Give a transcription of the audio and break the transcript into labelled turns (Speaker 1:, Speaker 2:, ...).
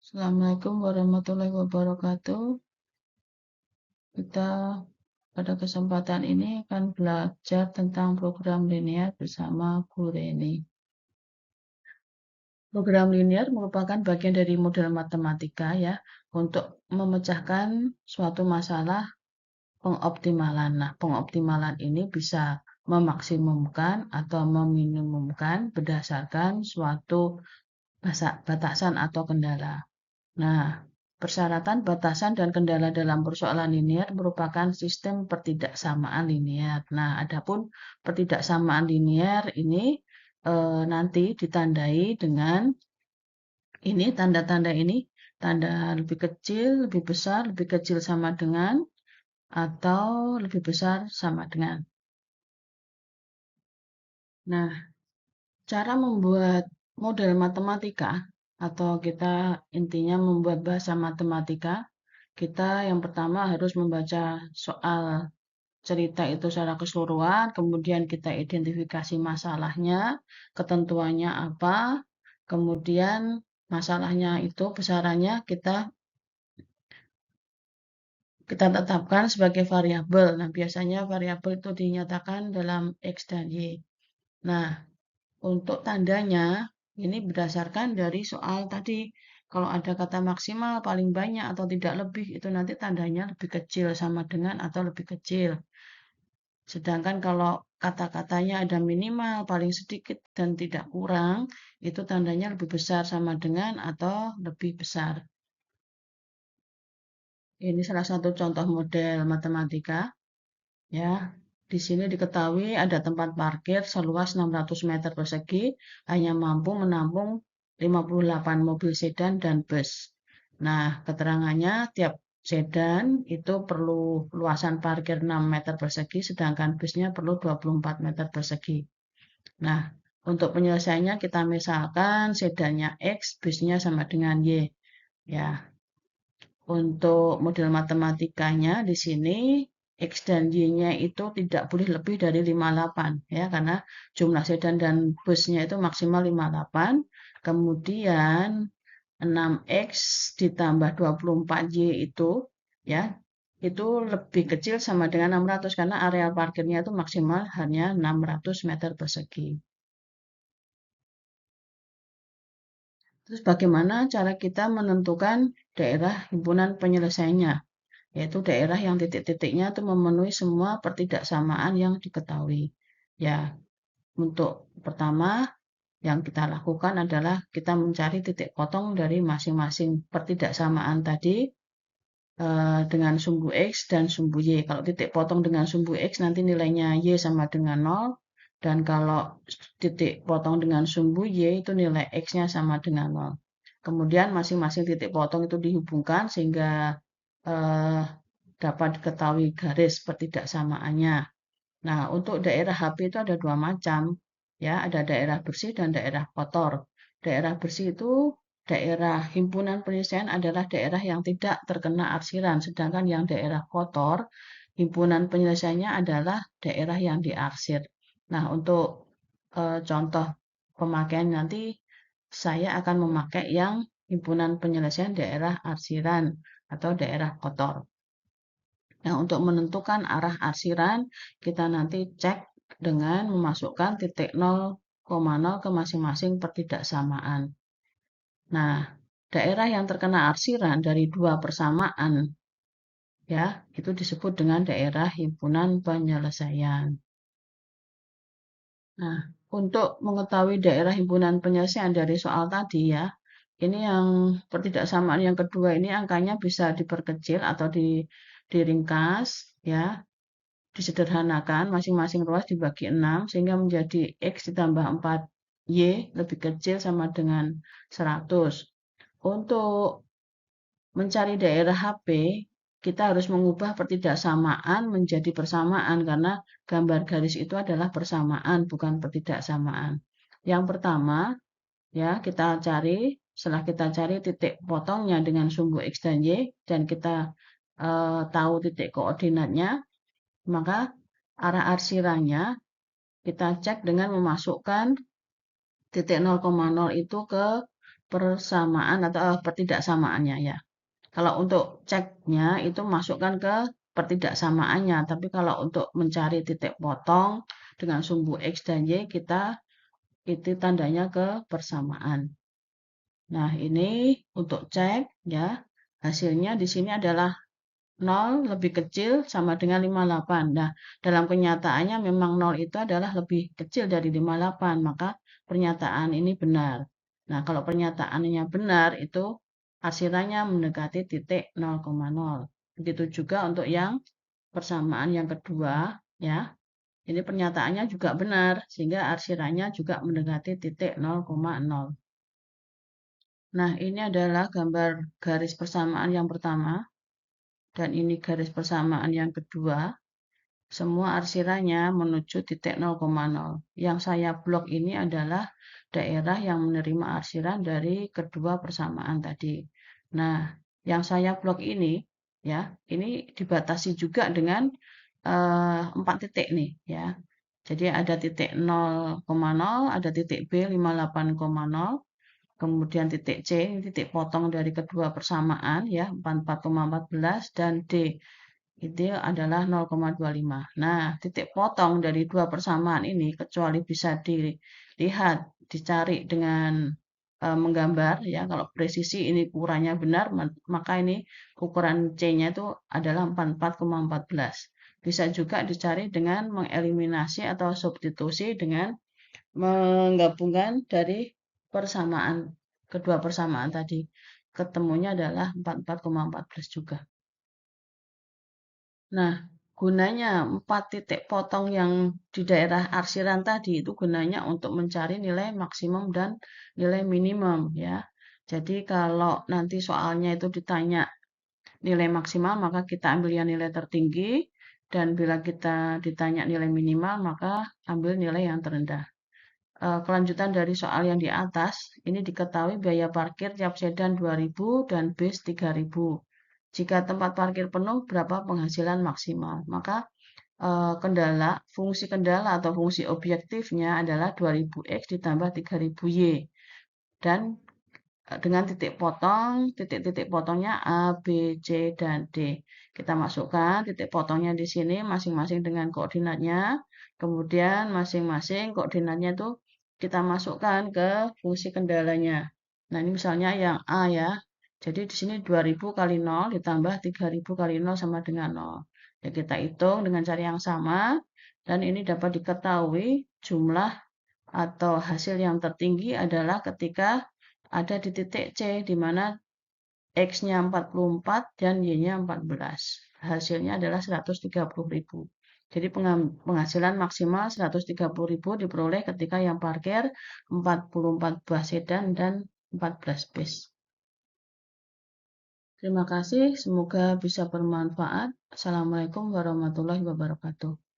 Speaker 1: Assalamualaikum warahmatullahi wabarakatuh. Kita pada kesempatan ini akan belajar tentang program linear bersama Bu Reni. Program linear merupakan bagian dari model matematika ya untuk memecahkan suatu masalah pengoptimalan. Nah, pengoptimalan ini bisa memaksimumkan atau meminimumkan berdasarkan suatu batasan atau kendala. Nah, persyaratan, batasan, dan kendala dalam persoalan linear merupakan sistem pertidaksamaan linear. Nah, adapun pertidaksamaan linear ini nanti ditandai dengan ini, tanda-tanda ini, tanda lebih kecil, lebih besar, lebih kecil sama dengan, atau lebih besar sama dengan. Nah, cara membuat model matematika, atau kita intinya membuat bahasa matematika, kita yang pertama harus membaca soal cerita itu secara keseluruhan, kemudian kita identifikasi masalahnya, ketentuannya apa, kemudian masalahnya itu besarannya kita tetapkan sebagai variabel. Nah, biasanya variabel itu dinyatakan dalam X dan Y. Nah, untuk tandanya, ini berdasarkan dari soal tadi. Kalau ada kata maksimal paling banyak atau tidak lebih, itu nanti tandanya lebih kecil sama dengan atau lebih kecil. Sedangkan kalau kata-katanya ada minimal, paling sedikit, dan tidak kurang, itu tandanya lebih besar sama dengan atau lebih besar. Ini salah satu contoh model matematika. Ya, di sini diketahui ada tempat parkir seluas 600 meter persegi, hanya mampu menampung 58 mobil sedan dan bus. Nah, keterangannya tiap sedan itu perlu luasan parkir 6 meter persegi, sedangkan busnya perlu 24 meter persegi. Nah, untuk penyelesaiannya kita misalkan sedannya X, busnya sama dengan Y. Ya, untuk model matematikanya di sini X dan Y-nya itu tidak boleh lebih dari 58 ya karena jumlah sedan dan busnya itu maksimal 58. Kemudian 6X ditambah 24Y itu ya itu lebih kecil sama dengan 600 karena area parkirnya itu maksimal hanya 600 meter persegi. Terus bagaimana cara kita menentukan daerah himpunan penyelesaiannya? Yaitu daerah yang titik-titiknya itu memenuhi semua pertidaksamaan yang diketahui. Ya, untuk pertama yang kita lakukan adalah kita mencari titik potong dari masing-masing pertidaksamaan tadi dengan sumbu X dan sumbu Y. Kalau titik potong dengan sumbu X nanti nilainya Y sama dengan 0. Dan kalau titik potong dengan sumbu Y itu nilai X-nya sama dengan 0. Kemudian masing-masing titik potong itu dihubungkan sehingga eh, dapat diketahui garis pertidaksamaannya. Nah, untuk daerah HP itu ada dua macam, ya, ada daerah bersih dan daerah kotor. Daerah bersih itu daerah himpunan penyelesaian adalah daerah yang tidak terkena arsiran, sedangkan yang daerah kotor, himpunan penyelesaiannya adalah daerah yang diarsir. Nah, untuk contoh pemakaian nanti saya akan memakai yang himpunan penyelesaian daerah arsiran atau daerah kotor. Nah, untuk menentukan arah arsiran, kita nanti cek dengan memasukkan titik 0,0 ke masing-masing pertidaksamaan. Nah, daerah yang terkena arsiran dari dua persamaan, ya, itu disebut dengan daerah himpunan penyelesaian. Nah, untuk mengetahui daerah himpunan penyelesaian dari soal tadi ya, ini yang pertidaksamaan yang kedua ini angkanya bisa diperkecil atau diringkas, ya. Disederhanakan, masing-masing ruas dibagi 6, sehingga menjadi X ditambah 4Y lebih kecil sama dengan 100. Untuk mencari daerah HP, kita harus mengubah pertidaksamaan menjadi persamaan, karena gambar garis itu adalah persamaan, bukan pertidaksamaan. Yang pertama, ya setelah kita cari titik potongnya dengan sumbu X dan Y, dan kita tahu titik koordinatnya, maka arah arsirannya kita cek dengan memasukkan titik 0,0 itu ke persamaan atau pertidaksamaannya ya. Kalau untuk ceknya itu masukkan ke pertidaksamaannya, tapi kalau untuk mencari titik potong dengan sumbu X dan Y, kita itu tandanya ke persamaan. Nah, ini untuk cek ya. Hasilnya di sini adalah 0 lebih kecil sama dengan 58. Nah, dalam kenyataannya memang 0 itu adalah lebih kecil dari 58, maka pernyataan ini benar. Nah, kalau pernyataannya benar itu hasilnya mendekati titik 0,0. Begitu juga untuk yang persamaan yang kedua, ya. Ini pernyataannya juga benar, sehingga arsirannya juga mendekati titik 0,0. Nah, ini adalah gambar garis persamaan yang pertama, dan ini garis persamaan yang kedua. Semua arsirannya menuju titik 0,0. Yang saya blok ini adalah daerah yang menerima arsiran dari kedua persamaan tadi. Nah, yang saya blok ini, ya, ini dibatasi juga dengan 4 titik nih, ya. Jadi ada titik 0,0, ada titik B 58,0, kemudian titik C, ini titik potong dari kedua persamaan, ya, 44,14, dan D itu adalah 0,25. Nah, titik potong dari dua persamaan ini, kecuali bisa dilihat, dicari dengan menggambar, ya, kalau presisi ini ukurannya benar, maka ini ukuran C-nya itu adalah 44,14. Bisa juga dicari dengan mengeliminasi atau substitusi dengan menggabungkan dari persamaan, kedua persamaan tadi. Ketemunya adalah 44,14 juga. Nah, gunanya 4 titik potong yang di daerah arsiran tadi itu gunanya untuk mencari nilai maksimum dan nilai minimum ya. Jadi kalau nanti soalnya itu ditanya nilai maksimal, maka kita ambil yang nilai tertinggi, dan bila kita ditanya nilai minimal, maka ambil nilai yang terendah. Kelanjutan dari soal yang di atas, ini diketahui biaya parkir tiap sedan 2.000 dan bis 3.000. Jika tempat parkir penuh, berapa penghasilan maksimal? Maka fungsi kendala atau fungsi objektifnya adalah 2000X ditambah 3000Y. Dan dengan titik potong, titik-titik potongnya A, B, C, dan D. Kita masukkan titik potongnya di sini masing-masing dengan koordinatnya. Kemudian masing-masing koordinatnya itu kita masukkan ke fungsi kendalanya. Nah, ini misalnya yang A ya. Jadi di sini 2000 kali 0 ditambah 3000 kali 0 sama dengan 0. Ya, kita hitung dengan cara yang sama. Dan ini dapat diketahui jumlah atau hasil yang tertinggi adalah ketika ada di titik C, di mana X-nya 44 dan Y-nya 14. Hasilnya adalah 130.000. Jadi penghasilan maksimal 130.000 diperoleh ketika yang parkir 44 buah sedan dan 14 bis. Terima kasih, semoga bisa bermanfaat. Assalamualaikum warahmatullahi wabarakatuh.